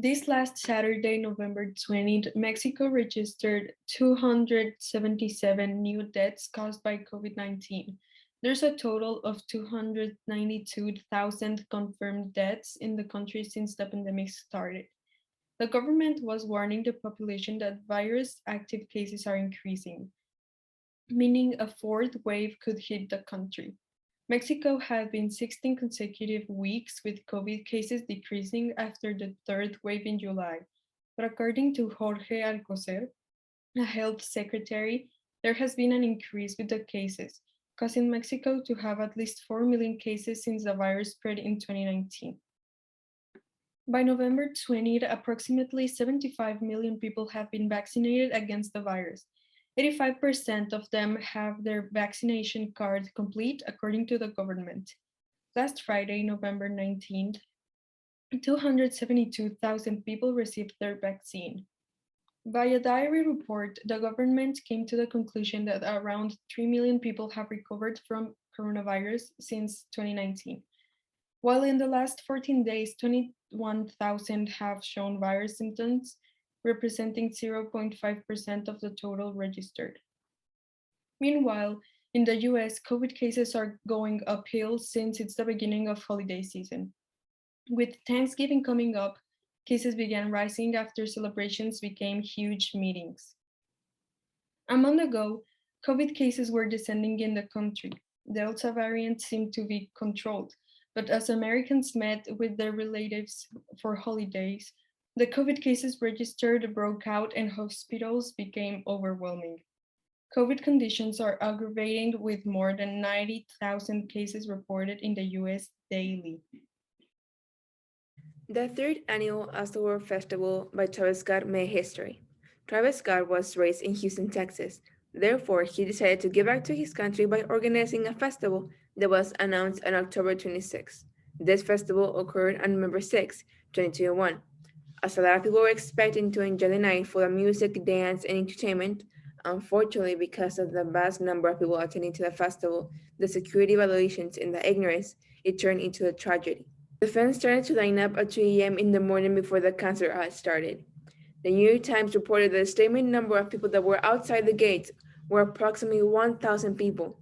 This last Saturday, November 20th, Mexico registered 277 new deaths caused by COVID-19. There's a total of 292,000 confirmed deaths in the country since the pandemic started. The government was warning the population that virus active cases are increasing, meaning a fourth wave could hit the country. Mexico had been 16 consecutive weeks with COVID cases decreasing after the third wave in July. But according to Jorge Alcocer, a health secretary, there has been an increase with the cases, causing Mexico to have at least 4 million cases since the virus spread in 2019. By November 20th, approximately 75 million people have been vaccinated against the virus. 85% of them have their vaccination card complete, according to the government. Last Friday, November 19th, 272,000 people received their vaccine. By a diary report, the government came to the conclusion that around 3 million people have recovered from coronavirus since 2019. While in the last 14 days, 21,000 have shown virus symptoms, representing 0.5% of the total registered. Meanwhile, in the US, COVID cases are going uphill since it's the beginning of holiday season. With Thanksgiving coming up, cases began rising after celebrations became huge meetings. A month ago, COVID cases were descending in the country. Delta variant seemed to be controlled, but as Americans met with their relatives for holidays, the COVID cases registered broke out and hospitals became overwhelming. COVID conditions are aggravating with more than 90,000 cases reported in the US daily. The third annual Astroworld Festival by Travis Scott made history. Travis Scott was raised in Houston, Texas. Therefore, he decided to give back to his country by organizing a festival that was announced on October 26. This festival occurred on November 6, 2021. As a lot of people were expecting to enjoy the night full of music, dance, and entertainment, unfortunately, because of the vast number of people attending to the festival, the security violations, and the ignorance, it turned into a tragedy. The fans started to line up at 2 a.m. in the morning before the concert had started. The New York Times reported that the estimated number of people that were outside the gates were approximately 1,000 people.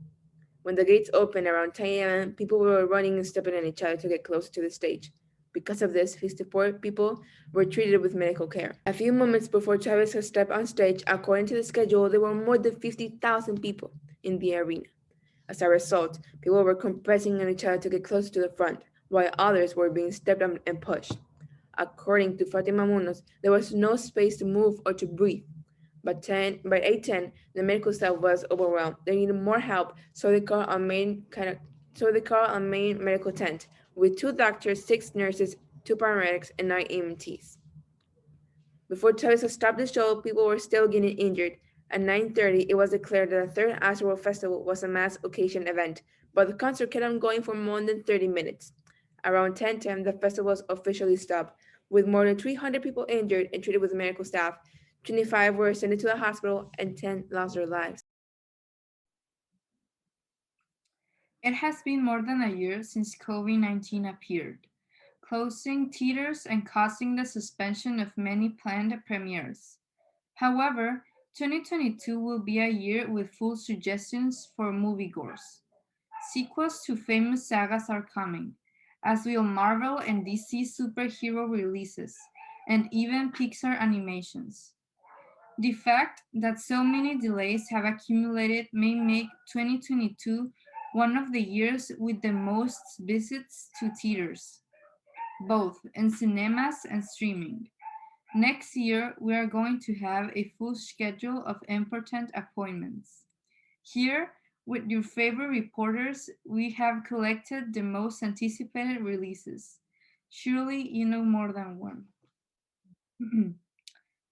When the gates opened around 10 a.m., people were running and stepping on each other to get closer to the stage. Because of this, 54 people were treated with medical care. A few moments before Travis had stepped on stage, according to the schedule, there were more than 50,000 people in the arena. As a result, people were compressing on each other to get closer to the front, while others were being stepped on and pushed. According to Fatima Munoz, there was no space to move or to breathe. By 8:10, the medical staff was overwhelmed. They needed more help, so they called a main medical tent with 2 doctors, 6 nurses, 2 paramedics, and 9 EMTs. Before Travis stopped the show, people were still getting injured. At 9:30, it was declared that the third Astroworld Festival was a mass occasion event, but the concert kept on going for more than 30 minutes. Around 10:10, the festival was officially stopped, with more than 300 people injured and treated with medical staff. 25 were sent to the hospital and 10 lost their lives. It has been more than a year since COVID-19 appeared, closing theaters and causing the suspension of many planned premieres. However, 2022 will be a year with full suggestions for moviegoers. Sequels to famous sagas are coming, as will Marvel and DC superhero releases, and even Pixar animations. The fact that so many delays have accumulated may make 2022 one of the years with the most visits to theaters, both in cinemas and streaming. Next year, we are going to have a full schedule of important appointments. Here, with your favorite reporters, we have collected the most anticipated releases. Surely you know more than one.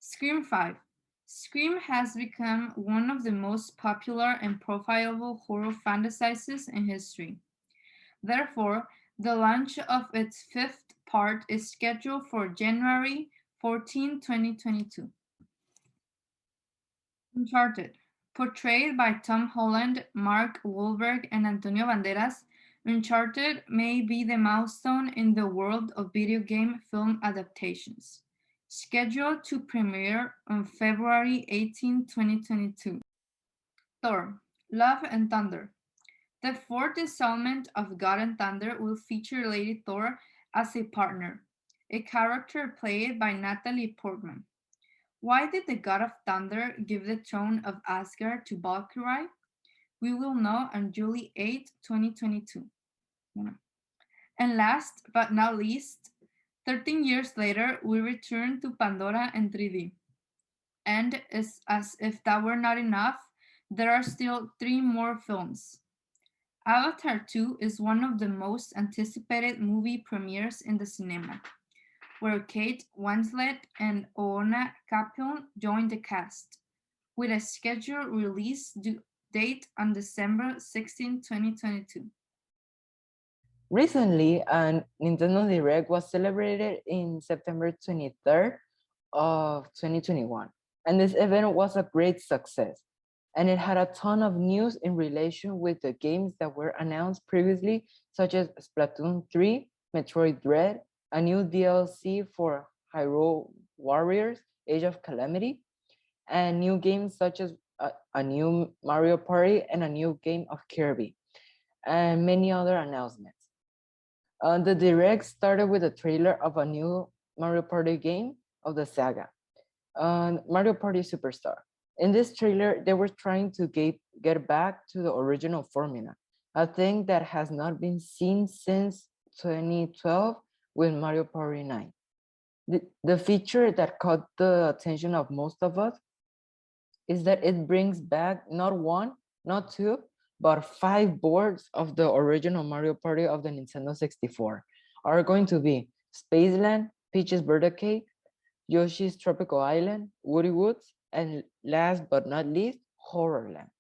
Scream 5. Scream has become one of the most popular and profitable horror franchises in history. Therefore, the launch of its 5th part is scheduled for January 14, 2022. Uncharted. Portrayed by Tom Holland, Mark Wahlberg, and Antonio Banderas, Uncharted may be the milestone in the world of video game film adaptations. scheduled to premiere on February 18, 2022. Thor: Love and Thunder. The fourth installment of God and Thunder will feature Lady Thor as a partner, a character played by Natalie Portman. Why did the God of Thunder give the throne of Asgard to Valkyrie? We will know on July 8, 2022. And last but not least, 13 years later, we return to Pandora in 3D. And as if that were not enough, there are still 3 more films. Avatar 2 is one of the most anticipated movie premieres in the cinema, where Kate Winslet and Oona Capon joined the cast, with a scheduled release date on December 16, 2022. Recently, a Nintendo Direct was celebrated in September 23rd of 2021, and this event was a great success. And it had a ton of news in relation with the games that were announced previously, such as Splatoon 3, Metroid Dread, a new DLC for Hyrule Warriors, Age of Calamity, and new games such as a new Mario Party and a new game of Kirby, and many other announcements. The Direct started with a trailer of a new Mario Party game of the saga, Mario Party Superstar. In this trailer, they were trying to get back to the original formula, a thing that has not been seen since 2012 with Mario Party 9. The feature that caught the attention of most of us is that it brings back not one, not two, but 5 boards of the original Mario Party of the Nintendo 64 are going to be Spaceland, Peach's Birthday Cake, Yoshi's Tropical Island, Woody Woods, and last but not least, Horrorland.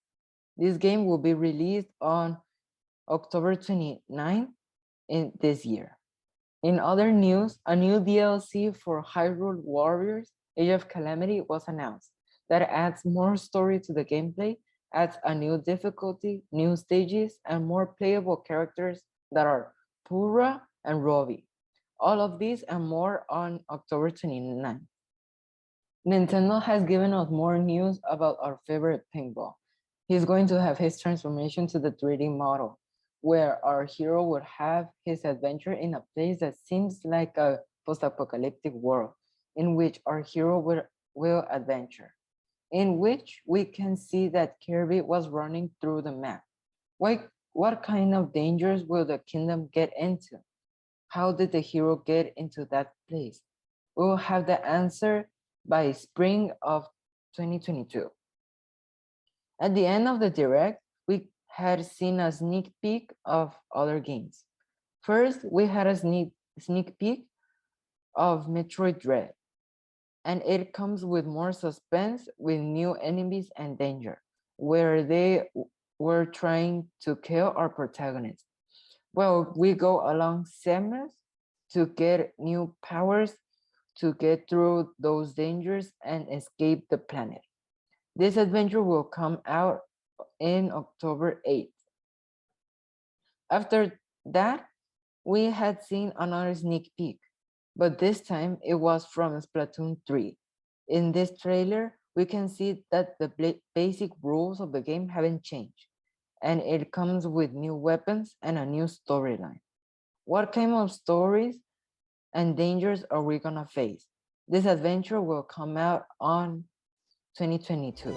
This game will be released on October 29th in this year. In other news, a new DLC for Hyrule Warriors, Age of Calamity was announced that adds more story to the gameplay, adds a new difficulty, new stages, and more playable characters that are Purah and Robbie. All of these and more on October 29th. Nintendo has given us more news about our favorite Pinball. He's going to have his transformation to the 3D model, where our hero would have his adventure in a place that seems like a post-apocalyptic world, in which our hero will adventure, in which we can see that Kirby was running through the map. What kind of dangers will the kingdom get into? How did the hero get into that place? We will have the answer by spring of 2022. At the end of the Direct, we had seen a sneak peek of other games. First, we had a sneak peek of Metroid Dread, and it comes with more suspense, with new enemies and danger, where they were trying to kill our protagonist. Well, we go along Samus to get new powers to get through those dangers and escape the planet. This adventure will come out in October 8th. After that, we had seen another sneak peek, but this time it was from Splatoon 3. In this trailer, we can see that the basic rules of the game haven't changed, and it comes with new weapons and a new storyline. What kind of stories and dangers are we gonna face? This adventure will come out on 2022.